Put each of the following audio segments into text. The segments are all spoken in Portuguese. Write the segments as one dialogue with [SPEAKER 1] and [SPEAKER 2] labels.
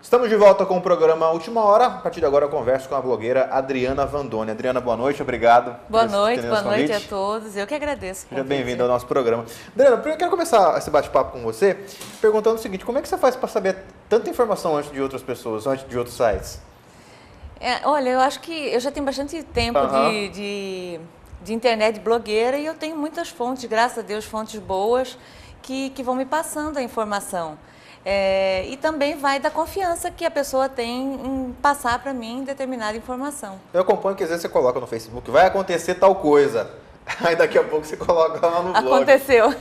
[SPEAKER 1] Estamos de volta com o programa Última Hora. A partir de agora eu converso com a blogueira Adriana Vandoni. Adriana, boa noite, obrigado.
[SPEAKER 2] Boa noite a todos. Eu que agradeço.
[SPEAKER 1] Seja bem-vinda ao nosso programa. Adriana, eu quero começar esse bate-papo com você perguntando o seguinte: como é que você faz para saber tanta informação antes de outras pessoas, antes de outros sites?
[SPEAKER 2] Olha, eu acho que eu já tenho bastante tempo de internet, de blogueira, e eu tenho muitas fontes, graças a Deus, fontes boas que vão me passando a informação. E também vai da confiança que a pessoa tem em passar para mim determinada informação.
[SPEAKER 1] Eu acompanho que às vezes você coloca no Facebook, vai acontecer tal coisa. Aí daqui a pouco você coloca lá no blog. Aconteceu.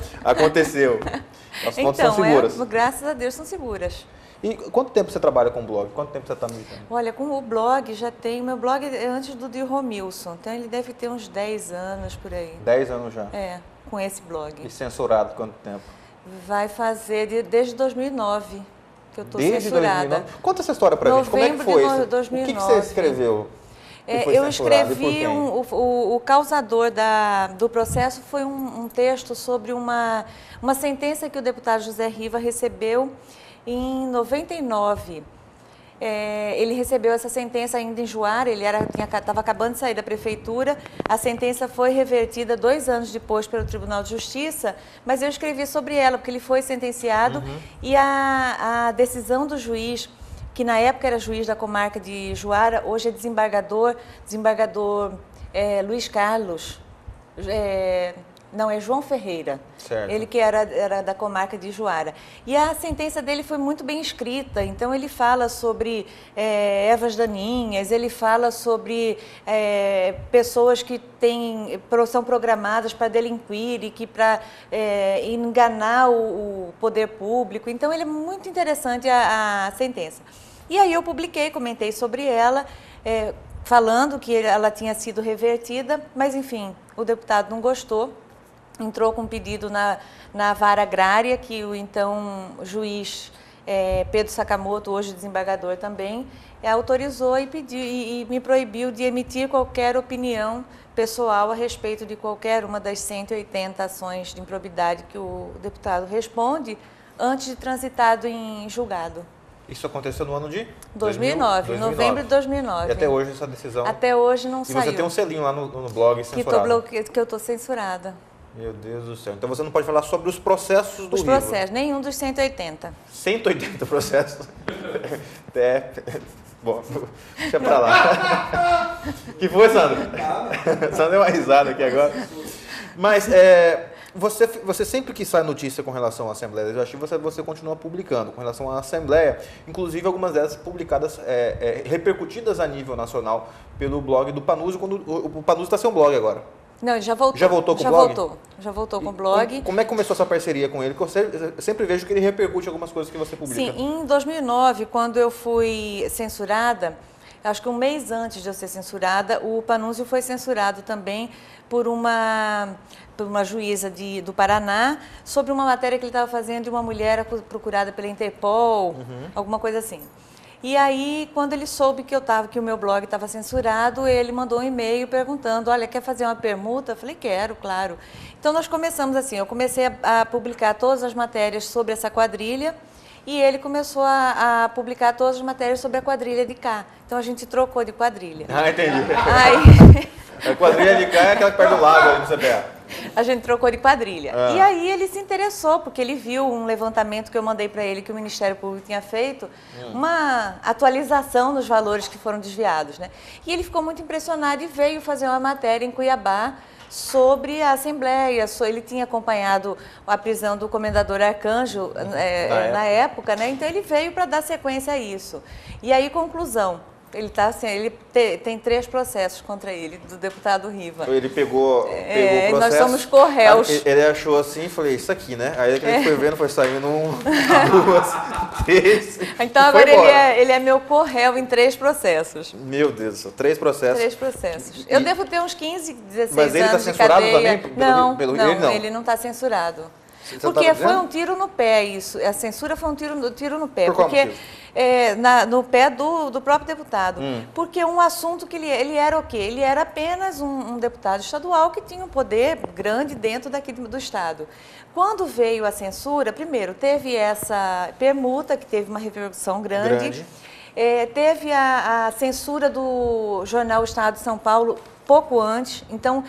[SPEAKER 1] As fontes são seguras.
[SPEAKER 2] Graças a Deus são seguras.
[SPEAKER 1] E quanto tempo você trabalha com o blog? Quanto tempo você está militando?
[SPEAKER 2] Olha, com o blog já tem... Meu blog é antes do de Romilson, então ele deve ter uns 10 anos por aí.
[SPEAKER 1] 10 anos já?
[SPEAKER 2] Com esse blog.
[SPEAKER 1] E censurado quanto tempo?
[SPEAKER 2] Vai fazer desde 2009 que eu estou censurada.
[SPEAKER 1] 2009? Conta essa história pra gente. Como é que foi isso?
[SPEAKER 2] 2009.
[SPEAKER 1] O que você escreveu?
[SPEAKER 2] Eu escrevi, o causador do processo foi um texto sobre uma sentença que o deputado José Riva recebeu em 99. Ele recebeu essa sentença ainda em Juara, ele estava acabando de sair da prefeitura. A sentença foi revertida 2 anos depois pelo Tribunal de Justiça, mas eu escrevi sobre ela, porque ele foi sentenciado e a decisão do juiz, que na época era juiz da comarca de Juara, hoje é desembargador Luiz Carlos, não, é João Ferreira,
[SPEAKER 1] certo.
[SPEAKER 2] Ele que era da comarca de Juara. E a sentença dele foi muito bem escrita, então ele fala sobre ervas daninhas, ele fala sobre pessoas que são programadas para delinquir e que para enganar o poder público. Então ele é muito interessante a sentença. E aí eu publiquei, comentei sobre ela, falando que ela tinha sido revertida, mas enfim, o deputado não gostou. Entrou com um pedido na vara agrária, que o então juiz Pedro Sakamoto, hoje desembargador também, autorizou e me proibiu de emitir qualquer opinião pessoal a respeito de qualquer uma das 180 ações de improbidade que o deputado responde antes de transitado em julgado.
[SPEAKER 1] Isso aconteceu no ano de?
[SPEAKER 2] 2009, novembro de 2009.
[SPEAKER 1] E até hoje essa decisão?
[SPEAKER 2] Até hoje não saiu.
[SPEAKER 1] E você tem um selinho lá no blog censurado?
[SPEAKER 2] Que eu estou censurada.
[SPEAKER 1] Meu Deus do céu. Então você não pode falar sobre os processos do Riva?
[SPEAKER 2] Os processos, nenhum dos 180.
[SPEAKER 1] 180 processos? Bom, deixa pra lá. Que foi, Sandro? Sandro deu uma risada aqui agora. Mas você sempre que sai notícia com relação à Assembleia Legislativa, você continua publicando com relação à Assembleia, inclusive algumas delas publicadas, repercutidas a nível nacional pelo blog do Panuzzi, quando o Panuzzi está sem um blog agora.
[SPEAKER 2] Não, ele já voltou.
[SPEAKER 1] Já voltou com o blog?
[SPEAKER 2] Já voltou com o blog.
[SPEAKER 1] Como é que começou essa parceria com ele? Porque eu sempre vejo que ele repercute algumas coisas que você publica.
[SPEAKER 2] Sim, em 2009, quando eu fui censurada, acho que um mês antes de eu ser censurada, o Panuzzi foi censurado também por uma juíza do Paraná, sobre uma matéria que ele estava fazendo de uma mulher procurada pela Interpol, alguma coisa assim. E aí, quando ele soube que o meu blog estava censurado, ele mandou um e-mail perguntando, olha, quer fazer uma permuta? Eu falei, quero, claro. Então, nós começamos assim, eu comecei a publicar todas as matérias sobre essa quadrilha e ele começou a publicar todas as matérias sobre a quadrilha de cá. Então, a gente trocou de quadrilha.
[SPEAKER 1] Ah, entendi.
[SPEAKER 2] Aí...
[SPEAKER 1] A quadrilha de cá é aquela que perto do lago, ali no CPA.
[SPEAKER 2] A gente trocou de quadrilha. E aí ele se interessou, porque ele viu um levantamento que eu mandei para ele, que o Ministério Público tinha feito, uma atualização dos valores que foram desviados, né? E ele ficou muito impressionado e veio fazer uma matéria em Cuiabá sobre a Assembleia. Ele tinha acompanhado a prisão do comendador Arcanjo na época, né? Então ele veio para dar sequência a isso. E aí, conclusão. Ele tem 3 processos contra ele, do deputado Riva.
[SPEAKER 1] Ele pegou o processo.
[SPEAKER 2] Nós somos corréus.
[SPEAKER 1] Ele achou assim e falei, isso aqui, né? Aí ele foi vendo, foi saindo 2, 3.
[SPEAKER 2] Então agora ele é meu corréu em 3 processos.
[SPEAKER 1] Meu Deus do céu, 3 processos.
[SPEAKER 2] 3 processos. Eu devo ter uns 15, 16 anos de cadeia.
[SPEAKER 1] Mas ele está censurado também?
[SPEAKER 2] Não, ele não está censurado. Porque foi um tiro no pé isso. A censura foi um tiro no pé.
[SPEAKER 1] Por qual motivo?
[SPEAKER 2] No pé do próprio deputado. Porque um assunto que ele era o quê? Ele era apenas um deputado estadual que tinha um poder grande dentro do Estado. Quando veio a censura, primeiro, teve essa permuta, que teve uma repercussão grande. Teve a censura do jornal Estado de São Paulo pouco antes. Então,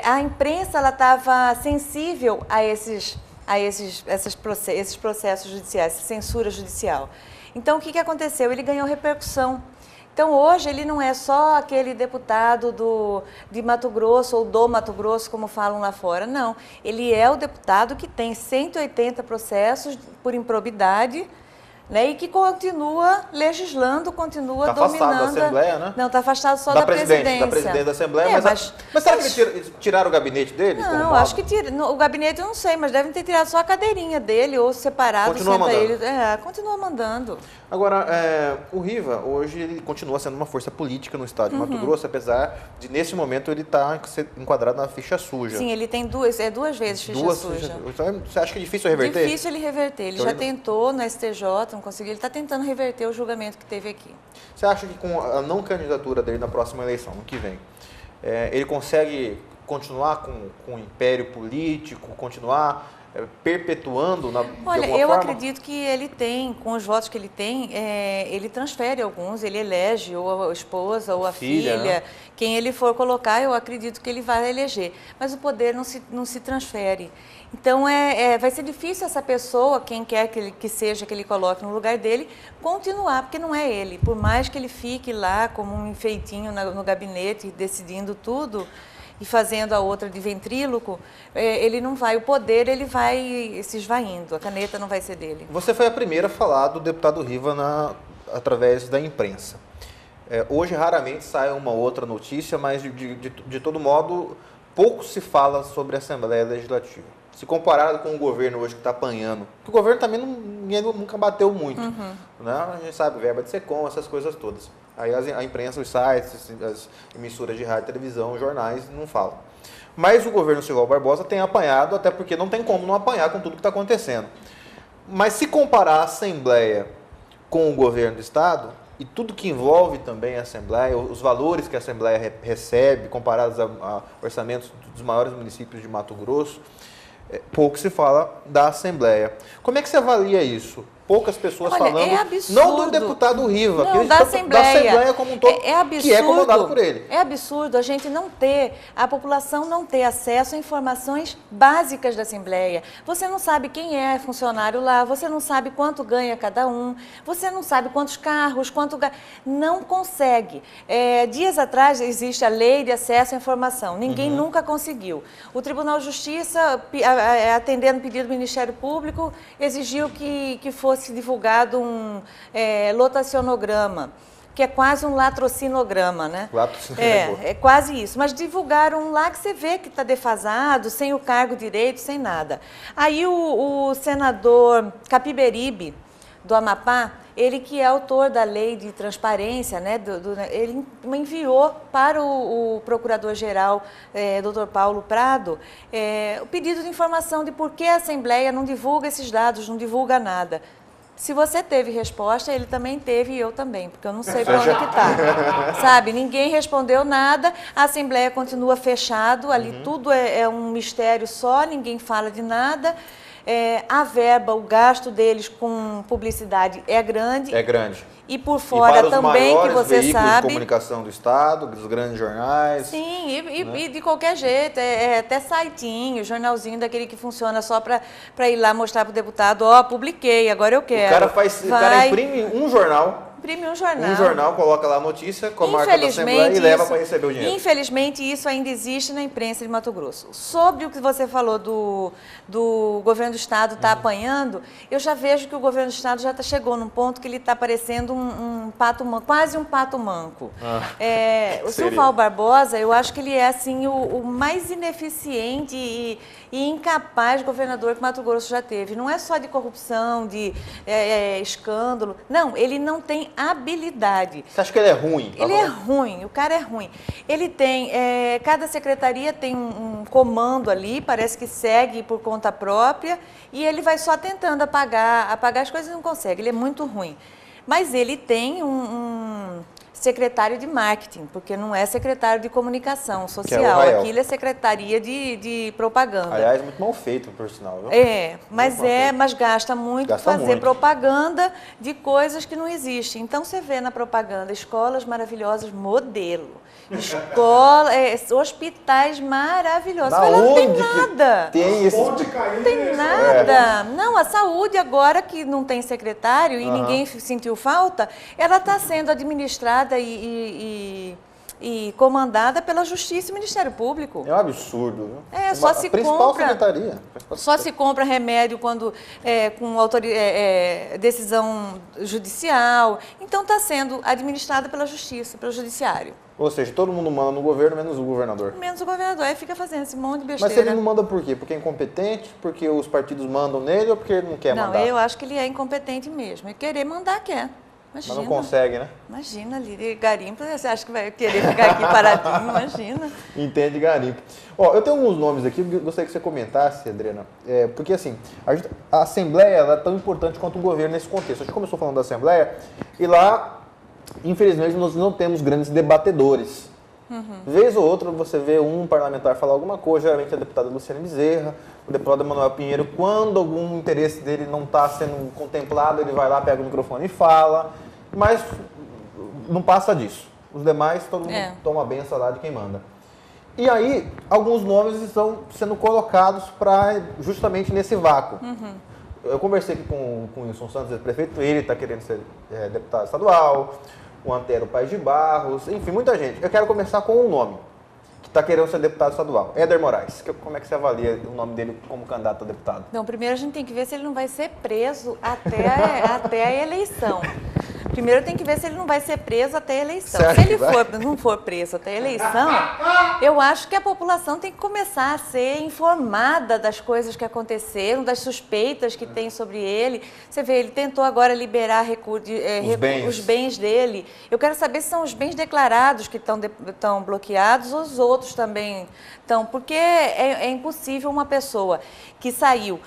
[SPEAKER 2] a imprensa estava sensível a esses processos judiciais, essa censura judicial. Então, o que aconteceu? Ele ganhou repercussão. Então, hoje, ele não é só aquele deputado de Mato Grosso ou do Mato Grosso, como falam lá fora. Não, ele é o deputado que tem 180 processos por improbidade, né, e que continua legislando, continua dominando.
[SPEAKER 1] Está afastado da Assembleia, né?
[SPEAKER 2] Não, está afastado só da presidência.
[SPEAKER 1] Da presidente da Assembleia, mas será que tiraram o gabinete dele?
[SPEAKER 2] Não, acho que o gabinete eu não sei, mas devem ter tirado só a cadeirinha dele ou separado.
[SPEAKER 1] Continua mandando.
[SPEAKER 2] Ele. Continua mandando.
[SPEAKER 1] Agora, o Riva, hoje, ele continua sendo uma força política no estado de Mato Grosso, apesar de, nesse momento, ele estar enquadrado na ficha suja.
[SPEAKER 2] Sim, ele tem duas vezes ficha suja.
[SPEAKER 1] Então, você acha que é difícil reverter?
[SPEAKER 2] Difícil ele reverter. Ele já tentou no STJ, não conseguiu. Ele está tentando reverter o julgamento que teve aqui.
[SPEAKER 1] Você acha que com a não candidatura dele na próxima eleição, no que vem, ele consegue continuar com o império político, continuar perpetuando de alguma forma?
[SPEAKER 2] Olha, eu acredito que ele tem, com os votos que ele tem, ele transfere alguns, ele elege ou a esposa ou a filha,
[SPEAKER 1] né?
[SPEAKER 2] Quem ele for colocar, eu acredito que ele vai eleger. Mas o poder não se transfere. Então, vai ser difícil essa pessoa, quem quer que seja que ele coloque no lugar dele, continuar, porque não é ele. Por mais que ele fique lá como um enfeitinho no gabinete, decidindo tudo e fazendo a outra de ventríloco, ele não vai, o poder ele vai se esvaindo, a caneta não vai ser dele.
[SPEAKER 1] Você foi a primeira a falar do deputado Riva através da imprensa. Hoje raramente sai uma outra notícia, mas de todo modo pouco se fala sobre a Assembleia Legislativa. Se comparado com o governo hoje que está apanhando, porque o governo também ninguém nunca bateu muito, né? A gente sabe, verba de SECOM, essas coisas todas. Aí a imprensa, os sites, as emissoras de rádio, televisão, os jornais não falam. Mas o governo Silval Barbosa tem apanhado, até porque não tem como não apanhar com tudo que está acontecendo. Mas se comparar a Assembleia com o governo do Estado, e tudo que envolve também a Assembleia, os valores que a Assembleia recebe, comparados a orçamentos dos maiores municípios de Mato Grosso, pouco se fala da Assembleia. Como é que você avalia isso? Poucas pessoas falando, não do deputado Riva,
[SPEAKER 2] não, da Assembleia
[SPEAKER 1] como um todo,
[SPEAKER 2] absurdo,
[SPEAKER 1] que é comandado por ele.
[SPEAKER 2] É absurdo a gente a população não ter acesso a informações básicas da Assembleia. Você não sabe quem é funcionário lá, você não sabe quanto ganha cada um, você não sabe quantos carros, não consegue. Dias atrás existe a lei de acesso à informação, ninguém nunca conseguiu. O Tribunal de Justiça, atendendo o pedido do Ministério Público, exigiu que fosse divulgado um lotacionograma, que é quase um latrocinograma, né? É quase isso. Mas divulgaram um lá que você vê que está defasado, sem o cargo direito, sem nada. Aí o senador Capiberibe, do Amapá, ele que é autor da lei de transparência, né, ele enviou para o procurador-geral, Dr. Paulo Prado, o pedido de informação de por que a Assembleia não divulga esses dados, não divulga nada. Se você teve resposta, ele também teve e eu também, porque eu não sei para onde que está. Sabe, ninguém respondeu nada, a Assembleia continua fechado, ali tudo é um mistério só, ninguém fala de nada. A verba, o gasto deles com publicidade é grande.
[SPEAKER 1] É grande.
[SPEAKER 2] E por fora também, que você sabe.
[SPEAKER 1] De comunicação do Estado, dos grandes jornais.
[SPEAKER 2] Sim, e de qualquer jeito, até saitinho, jornalzinho daquele que funciona só para ir lá mostrar para o deputado, publiquei, agora eu quero.
[SPEAKER 1] O cara imprime um jornal.
[SPEAKER 2] Imprime um jornal.
[SPEAKER 1] Um jornal, coloca lá a notícia com a marca da Assembleia e leva para receber o dinheiro.
[SPEAKER 2] Infelizmente, isso ainda existe na imprensa de Mato Grosso. Sobre o que você falou do governo do Estado estar apanhando, eu já vejo que o governo do Estado já chegou num ponto que ele está parecendo um pato manco, quase um pato manco. O Silval Barbosa, eu acho que ele é assim, o mais ineficiente e incapaz governador que Mato Grosso já teve. Não é só de corrupção, de escândalo. Não, ele não tem tem habilidade.
[SPEAKER 1] Você acha que ele é ruim?
[SPEAKER 2] Ele é ruim, o cara é ruim. Ele tem, cada secretaria tem um comando ali, parece que segue por conta própria, e ele vai só tentando apagar as coisas e não consegue, ele é muito ruim. Mas ele tem um secretário de marketing, porque não é secretário de comunicação social, aquilo é secretaria de propaganda.
[SPEAKER 1] Aliás, muito mal feito, por sinal. Viu?
[SPEAKER 2] Mas gasta muito fazer propaganda de coisas que não existem. Então você vê na propaganda escolas maravilhosas, modelo, hospitais maravilhosos. Mas não tem nada.
[SPEAKER 1] Não
[SPEAKER 2] tem nada. Não, a saúde agora que não tem secretário e ninguém sentiu falta, ela está sendo administrada e comandada pela Justiça e Ministério Público.
[SPEAKER 1] É um absurdo. Viu?
[SPEAKER 2] Só se
[SPEAKER 1] principal secretaria.
[SPEAKER 2] Só se compra remédio quando com decisão judicial. Então está sendo administrada pela Justiça, pelo Judiciário.
[SPEAKER 1] Ou seja, todo mundo manda no governo, menos o governador.
[SPEAKER 2] Menos o governador. Aí fica fazendo esse monte de besteira.
[SPEAKER 1] Mas ele não manda por quê? Porque é incompetente? Porque os partidos mandam nele ou porque ele não quer mandar?
[SPEAKER 2] Não, eu acho que ele é incompetente mesmo. E querer mandar quer. Imagina.
[SPEAKER 1] Mas não consegue, né?
[SPEAKER 2] Imagina ali, garimpo, você acha que vai querer ficar aqui paradinho? Imagina.
[SPEAKER 1] Entende garimpo. Eu tenho alguns nomes aqui, gostaria que você comentasse, Adriana, porque assim, a Assembleia ela é tão importante quanto o governo nesse contexto. A gente começou falando da Assembleia e lá, infelizmente, nós não temos grandes debatedores. Vez ou outra você vê um parlamentar falar alguma coisa, geralmente a deputada Luciana Bezerra, o deputado Emanuel Pinheiro, quando algum interesse dele não está sendo contemplado, ele vai lá, pega o microfone e fala, mas não passa disso. Os demais, todo mundo toma a benção lá de quem manda. E aí, alguns nomes estão sendo colocados justamente nesse vácuo. Eu conversei aqui com o Wilson Santos, prefeito, ele está querendo ser deputado estadual, o Antero Paes de Barros, enfim, muita gente. Eu quero começar com um nome, que está querendo ser deputado estadual, Éder Moraes. Como é que você avalia o nome dele como candidato a deputado?
[SPEAKER 2] Não, primeiro a gente tem que ver se ele não vai ser preso até a eleição. Primeiro tem que ver se ele não vai ser preso até a eleição. Se ele não for preso até a eleição, eu acho que a população tem que começar a ser informada das coisas que aconteceram, das suspeitas que tem sobre ele. Você vê, ele tentou agora liberar os bens dele. Eu quero saber se são os bens declarados que estão bloqueados ou os outros também estão. Porque é impossível uma pessoa que saiu,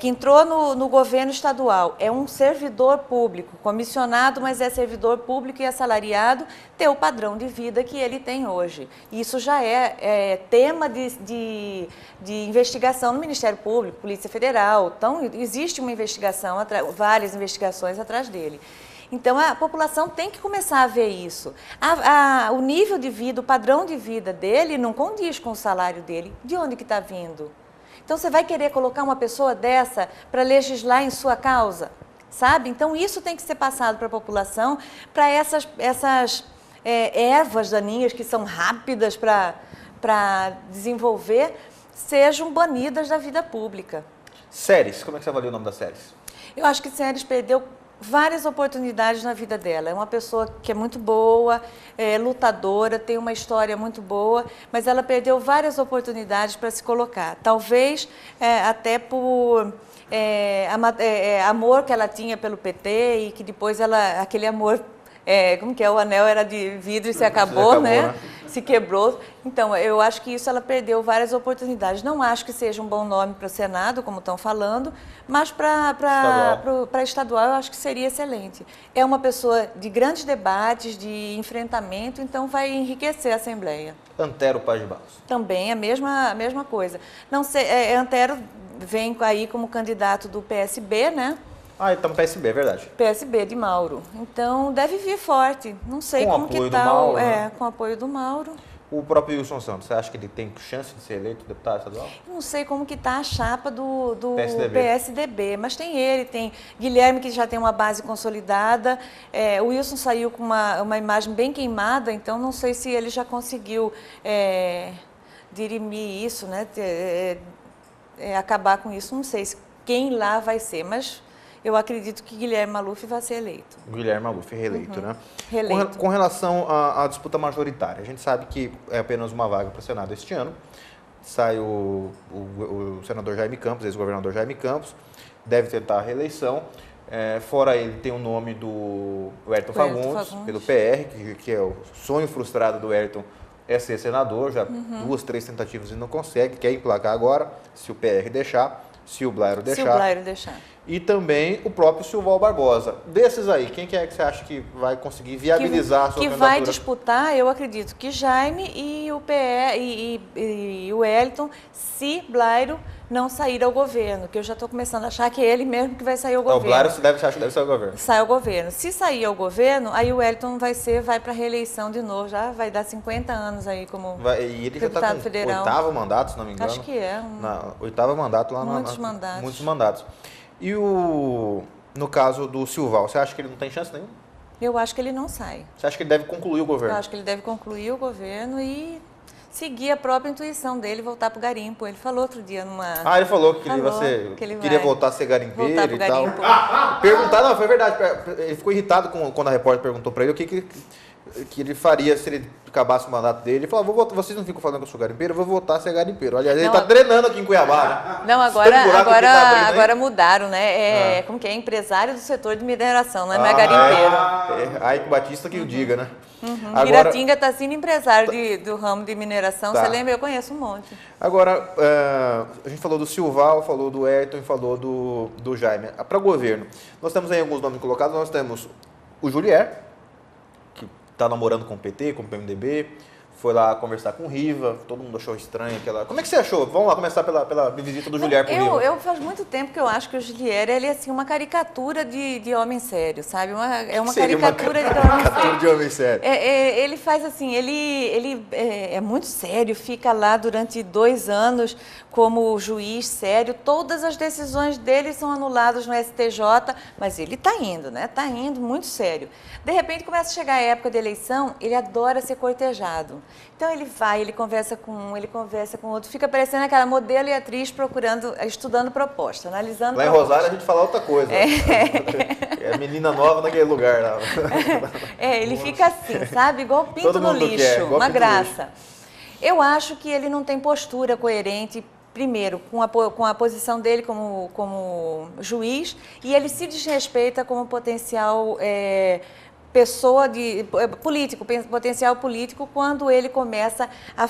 [SPEAKER 2] que entrou no governo estadual, é um servidor público, comissionado, mas é servidor público e assalariado, ter o padrão de vida que ele tem hoje. Isso já é tema de investigação no Ministério Público, Polícia Federal. Então, existe uma investigação, várias investigações atrás dele. Então, a população tem que começar a ver isso. O nível de vida, o padrão de vida dele não condiz com o salário dele. De onde que está vindo? Então, você vai querer colocar uma pessoa dessa para legislar em sua causa? Sabe? Então, isso tem que ser passado para a população, para essas ervas daninhas que são rápidas para desenvolver, sejam banidas da vida pública.
[SPEAKER 1] Séries, como é que você avalia o nome das séries?
[SPEAKER 2] Eu acho que Séries perdeu várias oportunidades na vida dela. É uma pessoa que é muito boa, lutadora, tem uma história muito boa, mas ela perdeu várias oportunidades para se colocar. Talvez até por amor que ela tinha pelo PT e que depois aquele amor, como que é, o anel era de vidro e se acabou, né? Se quebrou. Então, eu acho que isso ela perdeu várias oportunidades. Não acho que seja um bom nome para o Senado, como estão falando, mas para estadual eu acho que seria excelente. É uma pessoa de grandes debates, de enfrentamento, então vai enriquecer a Assembleia.
[SPEAKER 1] Antero Paes de Barros.
[SPEAKER 2] Também a mesma coisa. Não sei, Antero vem aí como candidato do PSB, né?
[SPEAKER 1] Ah, então PSB, é verdade.
[SPEAKER 2] PSB de Mauro. Então, deve vir forte. Não sei
[SPEAKER 1] com
[SPEAKER 2] como que
[SPEAKER 1] tá. Mauro, né?
[SPEAKER 2] Com apoio do Mauro.
[SPEAKER 1] O próprio Wilson Santos, você acha que ele tem chance de ser eleito deputado estadual?
[SPEAKER 2] Não sei como que está a chapa do PSDB, mas tem ele, tem Guilherme, que já tem uma base consolidada. O Wilson saiu com uma imagem bem queimada, então não sei se ele já conseguiu dirimir isso, né? Acabar com isso. Não sei quem lá vai ser, mas eu acredito que Guilherme Maluf vai ser eleito.
[SPEAKER 1] Guilherme Maluf, reeleito, né?
[SPEAKER 2] Reeleito.
[SPEAKER 1] Com relação à disputa majoritária, a gente sabe que é apenas uma vaga para o Senado este ano. Sai o senador Jaime Campos, ex-governador Jaime Campos, deve tentar a reeleição. Fora ele, tem o nome do Ayrton Fagundes, pelo PR, que é o sonho frustrado do Ayrton, é ser senador, já 2, 3 tentativas e não consegue, quer emplacar agora, se o PR deixar, se o Blairo deixar.
[SPEAKER 2] Se o Blairo deixar.
[SPEAKER 1] E também o próprio Silval Barbosa. Desses aí, quem que é que você acha que vai conseguir viabilizar a sua
[SPEAKER 2] candidatura? Que vai disputar, eu acredito, que Jaime e o PR e o Wellington, se Blairo não sair ao governo, que eu já estou começando a achar que é ele mesmo que vai sair ao governo.
[SPEAKER 1] O Blairo você acha que deve sair ao governo.
[SPEAKER 2] Sai ao governo. Se sair ao governo, aí o Wellington vai para a reeleição de novo, já vai dar 50 anos aí como
[SPEAKER 1] e ele já está com
[SPEAKER 2] federal.
[SPEAKER 1] 8º mandato, se não me engano.
[SPEAKER 2] Acho que é.
[SPEAKER 1] 8º mandato lá
[SPEAKER 2] muitos mandatos.
[SPEAKER 1] Muitos mandatos. E no caso do Silval, você acha que ele não tem chance nenhuma?
[SPEAKER 2] Eu acho que ele não sai.
[SPEAKER 1] Você acha que ele deve concluir o governo?
[SPEAKER 2] Eu acho que ele deve concluir o governo e seguir a própria intuição dele, voltar para o garimpo. Ele falou outro dia numa...
[SPEAKER 1] ele falou que ele queria voltar a ser garimpeiro e tal. Perguntaram, não, foi verdade. Ele ficou irritado quando a repórter perguntou para ele o que ele faria se ele acabasse o mandato dele. Ele falou, vocês não ficam falando que eu sou garimpeiro, eu vou voltar a ser garimpeiro. Aliás, ele está treinando aqui em Cuiabá, né?
[SPEAKER 2] Não, agora mudaram, né? Como que é? Empresário do setor de mineração, não é mais garimpeiro.
[SPEAKER 1] Aí que Batista que o diga, né?
[SPEAKER 2] Agora, Iratinga está sendo empresário do ramo de mineração, você lembra? Eu conheço um monte.
[SPEAKER 1] Agora, a gente falou do Silval, falou do Ayrton e falou do Jaime. Para o governo, nós temos aí alguns nomes colocados, nós temos o Julier, que está namorando com o PT, com o PMDB, foi lá conversar com o Riva, todo mundo achou estranho aquela... Como é que você achou? Vamos lá começar pela visita do Julier para o Riva.
[SPEAKER 2] Eu faz muito tempo que eu acho que o Julier, ele é assim, uma caricatura de homem sério, sabe? É uma caricatura
[SPEAKER 1] de homem sério.
[SPEAKER 2] Ele faz assim, ele é muito sério, fica lá durante 2 anos como juiz sério, todas as decisões dele são anuladas no STJ, mas ele está indo, né? Está indo muito sério. De repente começa a chegar a época de eleição, ele adora ser cortejado. Então ele vai, ele conversa com um, ele conversa com outro, fica parecendo aquela modelo e atriz estudando proposta, analisando
[SPEAKER 1] lá proposta. Lá em Rosário a gente fala outra coisa. É menina nova naquele lugar lá.
[SPEAKER 2] Ele fica assim, sabe? Igual pinto no lixo, uma graça. Eu acho que ele não tem postura coerente, primeiro, com a posição dele como juiz, e ele se desrespeita como potencial pessoa potencial político, quando ele começa a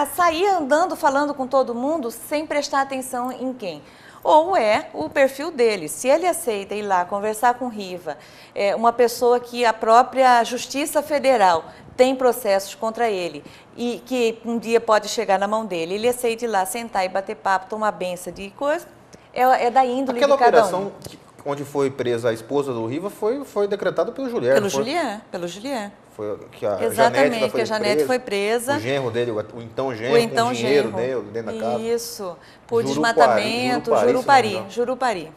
[SPEAKER 2] sair andando, falando com todo mundo, sem prestar atenção em quem. Ou é o perfil dele. Se ele aceita ir lá conversar com Riva, uma pessoa que a própria Justiça Federal tem processos contra ele e que um dia pode chegar na mão dele, ele aceita ir lá, sentar e bater papo, tomar benção de coisa, é da índole de cada um.
[SPEAKER 1] Aquela operação onde foi presa a esposa do Riva foi decretada pelo Julier.
[SPEAKER 2] Pelo Julier.
[SPEAKER 1] Foi que a
[SPEAKER 2] Exatamente, que a Janete foi presa.
[SPEAKER 1] O genro dele, o então genro, com dinheiro dele dentro da casa.
[SPEAKER 2] Isso, por desmatamento, Jurupari.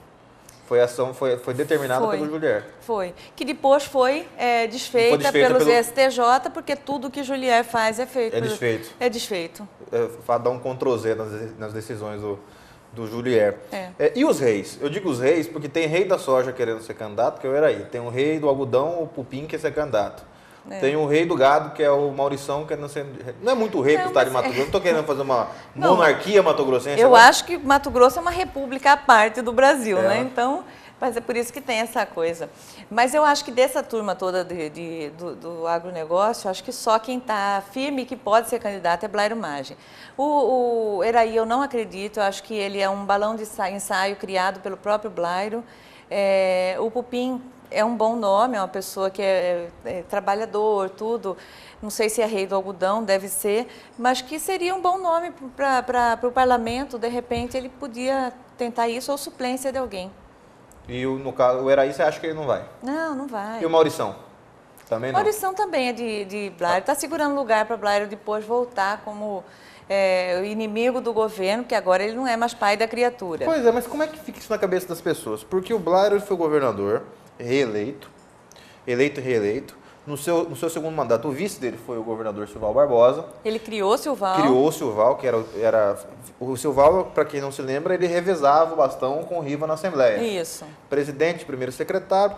[SPEAKER 1] Foi determinada pelo Julier.
[SPEAKER 2] Foi. Que depois foi desfeita pelos STJ, porque tudo que Julier faz é feito. É desfeito.
[SPEAKER 1] Dar um Ctrl-Z nas decisões do Julier. E os reis? Eu digo os reis porque tem rei da soja querendo ser candidato, que é o Eraí. Tem o rei do algodão, o Pupim, que quer ser candidato. Tem o rei do gado, que é o Maurição, querendo ser... Não é muito rei pro estado de Mato Grosso. Não estou querendo fazer uma monarquia mato-grossense.
[SPEAKER 2] Eu acho que Mato Grosso é uma república à parte do Brasil, né? Então, mas é por isso que tem essa coisa. Mas eu acho que dessa turma toda do agronegócio, acho que só quem está firme que pode ser candidato é Blairo Maggi. O Eraí eu não acredito, eu acho que ele é um balão de ensaio criado pelo próprio Blairo. O Pupim é um bom nome, é uma pessoa que é trabalhador, tudo. Não sei se é rei do algodão, deve ser, mas que seria um bom nome para o parlamento. De repente, ele podia tentar isso ou suplência de alguém.
[SPEAKER 1] E no caso, o Eraí, você acha que ele não vai?
[SPEAKER 2] Não, não vai.
[SPEAKER 1] E o Maurição? Também não?
[SPEAKER 2] Maurição também é de Blairo. Está segurando lugar para Blairo depois voltar como o inimigo do governo, que agora ele não é mais pai da criatura.
[SPEAKER 1] Pois é, mas como é que fica isso na cabeça das pessoas? Porque o Blairo foi governador, eleito e reeleito. No seu segundo mandato, o vice dele foi o governador Silval Barbosa.
[SPEAKER 2] Ele criou o Silval.
[SPEAKER 1] Criou o Silval, que era... O Silval, para quem não se lembra, ele revezava o bastão com o Riva na Assembleia.
[SPEAKER 2] Isso.
[SPEAKER 1] Presidente, primeiro secretário,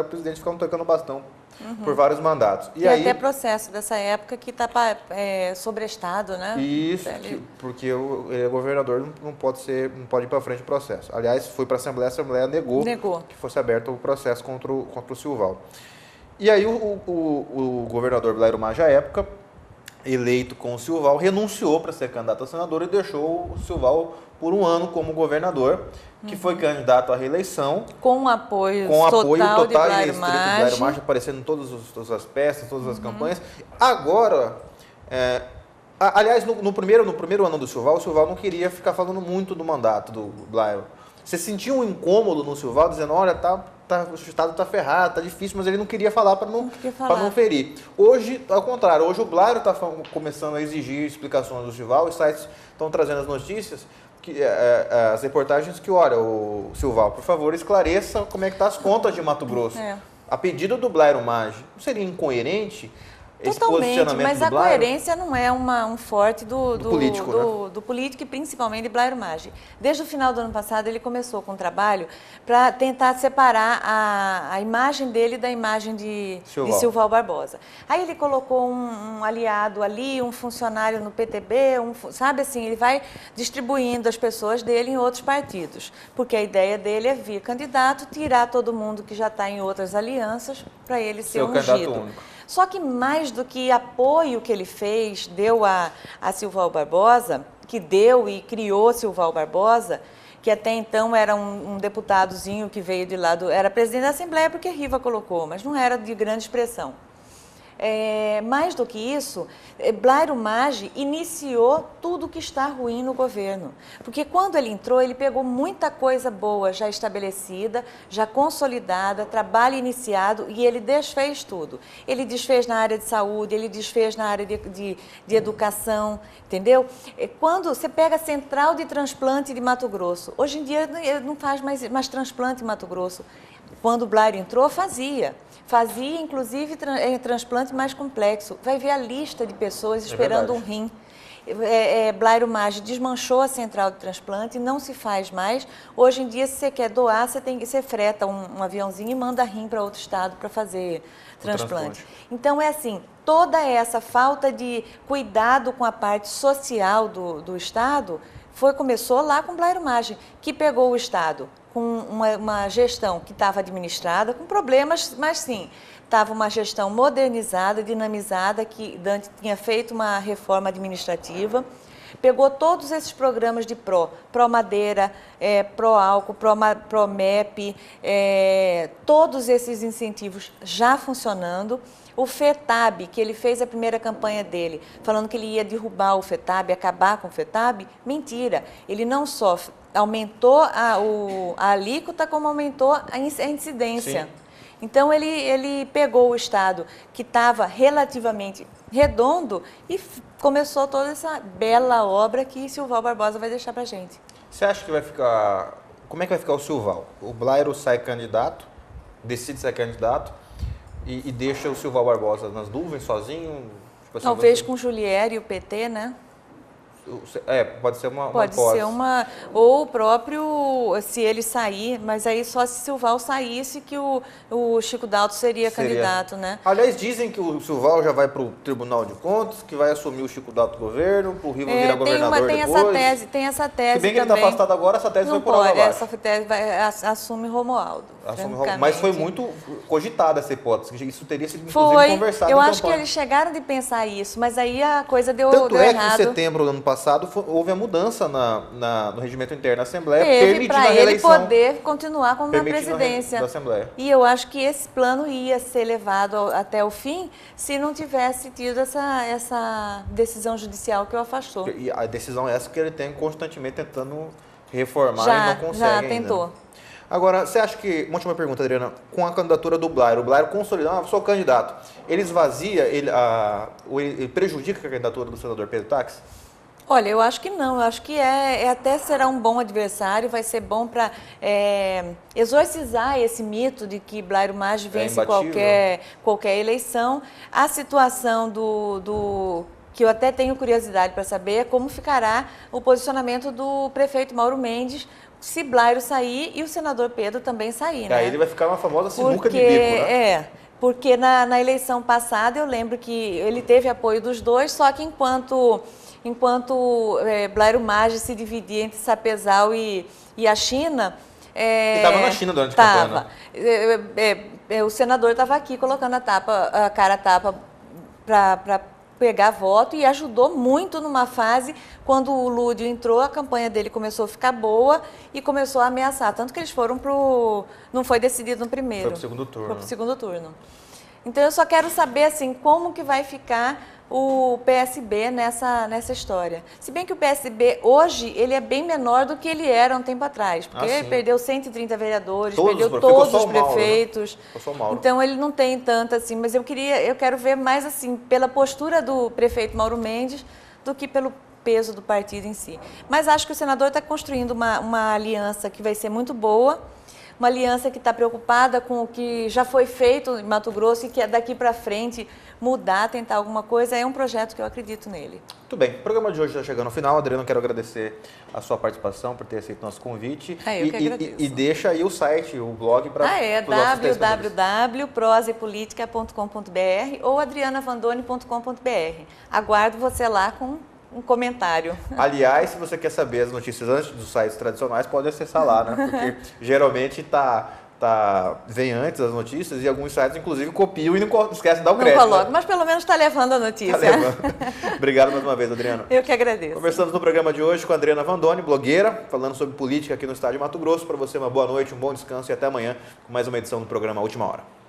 [SPEAKER 1] presidente, ficavam tocando o bastão por vários mandatos.
[SPEAKER 2] E aí, até processo dessa época que está sobrestado, né?
[SPEAKER 1] Isso, porque ele é governador, não pode ir para frente o processo. Aliás, foi para a Assembleia negou que fosse aberto o processo contra o Silval. E aí o governador Blairo Maggi, à época, eleito com o Silval, renunciou para ser candidato a senador e deixou o Silval por um ano como governador, que foi candidato à reeleição.
[SPEAKER 2] Com apoio total de Blairo Maggi.
[SPEAKER 1] Blairo Maggi aparecendo em todas as peças, todas as campanhas. Agora, aliás, no primeiro ano do Silval, o Silval não queria ficar falando muito do mandato do Blairo. Você sentia um incômodo no Silval, dizendo, olha, o Estado está ferrado, está difícil, mas ele não queria falar para não ferir. Hoje, ao contrário, hoje o Blairo está começando a exigir explicações do Silval, os sites estão trazendo as notícias, as reportagens que, olha, o Silval, por favor, esclareça como é que estão as contas de Mato Grosso. A pedido do Blairo Maggi, não seria incoerente esse
[SPEAKER 2] totalmente, mas a coerência não é um forte do
[SPEAKER 1] político, né?
[SPEAKER 2] do político e principalmente de Blairo Maggi. Desde o final do ano passado ele começou com um trabalho para tentar separar a imagem dele da imagem de Silval Barbosa. Aí ele colocou um aliado ali, um funcionário no PTB, sabe assim, ele vai distribuindo as pessoas dele em outros partidos, porque a ideia dele é vir candidato, tirar todo mundo que já está em outras alianças para ele ser ungido. Só que mais do que apoio que ele deu a Silval Barbosa, que deu e criou Silval Barbosa, que até então era um deputadozinho que veio de lá, era presidente da Assembleia porque Riva colocou, mas não era de grande expressão. Mais do que isso, Blairo Maggi iniciou tudo que está ruim no governo. Porque quando ele entrou, ele pegou muita coisa boa já estabelecida, já consolidada, trabalho iniciado, e ele desfez tudo. Ele desfez na área de saúde, ele desfez na área de educação, entendeu? Quando você pega a Central de Transplante de Mato Grosso, hoje em dia não faz mais transplante em Mato Grosso. Quando o Blairo entrou, fazia, inclusive, transplante mais complexo. Vai ver a lista de pessoas esperando um rim. Blairo Maggi desmanchou a central de transplante, não se faz mais. Hoje em dia, se você quer doar, você freta um aviãozinho e manda rim para outro estado para fazer transplante. Então, é assim, toda essa falta de cuidado com a parte social do Estado começou lá com Blairo Maggi, que pegou o Estado com uma gestão que estava administrada, com problemas, mas sim, estava uma gestão modernizada, dinamizada, que Dante tinha feito uma reforma administrativa, pegou todos esses programas de Pró-Madeira, Pró-Álcool, Pró-MEP, todos esses incentivos já funcionando. O FETAB, que ele fez a primeira campanha dele, falando que ele ia derrubar o FETAB, acabar com o FETAB, mentira. Ele não só aumentou a alíquota, como aumentou a incidência. Sim. Então, ele pegou o Estado, que estava relativamente redondo, e começou toda essa bela obra que Silval Barbosa vai deixar para a gente.
[SPEAKER 1] Você acha que vai ficar... Como é que vai ficar o Silval? O Blairo sai candidato, decide ser candidato, e deixa o Silval Barbosa nas nuvens, sozinho? Tipo assim,
[SPEAKER 2] talvez com o Julieri e o PT, né?
[SPEAKER 1] Pode ser uma
[SPEAKER 2] Pode ser uma... Ou o próprio, se ele sair, mas aí só se Silval saísse que o Chico Dalto seria candidato, né?
[SPEAKER 1] Aliás, dizem que o Silval já vai para o Tribunal de Contas, que vai assumir o Chico Dalto governo, para o Riva virar governador depois.
[SPEAKER 2] Tem essa tese
[SPEAKER 1] Se bem que ele
[SPEAKER 2] também.
[SPEAKER 1] está afastado agora, essa tese
[SPEAKER 2] não
[SPEAKER 1] vai por água abaixo.
[SPEAKER 2] Essa tese assume Romualdo.
[SPEAKER 1] Mas foi muito cogitada essa hipótese, que isso teria sido inclusive conversado
[SPEAKER 2] eu acho que eles chegaram de pensar isso, mas aí a coisa deu errado.
[SPEAKER 1] Tanto é que em setembro do ano passado houve a mudança no regimento interno da Assembleia, permitindo a reeleição.
[SPEAKER 2] Para ele poder continuar como na presidência.
[SPEAKER 1] Da Assembleia.
[SPEAKER 2] E eu acho que esse plano ia ser levado até o fim se não tivesse tido essa decisão judicial que o afastou.
[SPEAKER 1] E a decisão é essa que ele tem constantemente tentando reformar e não consegue ainda.
[SPEAKER 2] Já tentou.
[SPEAKER 1] Agora, você acha que, uma última pergunta, Adriana, com a candidatura do Blairo, o Blairo consolidando, sou candidato, ele esvazia, ele prejudica a candidatura do senador Pedro Táxi?
[SPEAKER 2] Olha, eu acho que não, eu acho que até será um bom adversário, vai ser bom para exorcizar esse mito de que Blairo Maggi vence qualquer eleição. A situação que eu até tenho curiosidade para saber é como ficará o posicionamento do prefeito Mauro Mendes se Blairo sair e o senador Pedro também sair, né?
[SPEAKER 1] Aí ele vai ficar uma famosa sinuca de bico, né?
[SPEAKER 2] Porque na eleição passada eu lembro que ele teve apoio dos dois, só que enquanto Blairo Maggi se dividia entre Sapezal e a China...
[SPEAKER 1] estava na China durante a campanha.
[SPEAKER 2] O senador estava aqui colocando a cara a tapa para pegar voto e ajudou muito numa fase quando o Lúdio entrou, a campanha dele começou a ficar boa e começou a ameaçar. Tanto que eles foram não foi decidido no primeiro.
[SPEAKER 1] Foi pro segundo turno.
[SPEAKER 2] Foi pro segundo turno. Então eu só quero saber assim, como que vai ficar o PSB nessa história. Se bem que o PSB hoje ele é bem menor do que ele era um tempo atrás, porque ele perdeu 130 vereadores, perdeu todos os prefeitos.
[SPEAKER 1] Mauro, né?
[SPEAKER 2] Então ele não tem tanto assim, mas eu quero ver mais assim pela postura do prefeito Mauro Mendes do que pelo peso do partido em si. Mas acho que o senador está construindo uma aliança que vai ser muito boa. Uma aliança que está preocupada com o que já foi feito em Mato Grosso e que é daqui para frente mudar, tentar alguma coisa. É um projeto que eu acredito nele.
[SPEAKER 1] Muito bem. O programa de hoje está chegando ao final. Adriana, quero agradecer a sua participação, por ter aceito o nosso convite.
[SPEAKER 2] Eu que agradeço.
[SPEAKER 1] E deixa aí o site, o blog para
[SPEAKER 2] www.prosaepolitica.com.br ou adrianavandoni.com.br. Aguardo você lá com um comentário.
[SPEAKER 1] Aliás, se você quer saber as notícias antes dos sites tradicionais, pode acessar lá, né? Porque geralmente vem antes as notícias e alguns sites, inclusive, copiam e não esquecem de dar o crédito.
[SPEAKER 2] Não coloco,
[SPEAKER 1] né?
[SPEAKER 2] mas pelo menos está levando a notícia.
[SPEAKER 1] Tá levando. Obrigado mais uma vez, Adriana.
[SPEAKER 2] Eu que agradeço.
[SPEAKER 1] Conversamos no programa de hoje com a Adriana Vandoni, blogueira, falando sobre política aqui no estado de Mato Grosso. Para você, uma boa noite, um bom descanso e até amanhã com mais uma edição do programa Última Hora.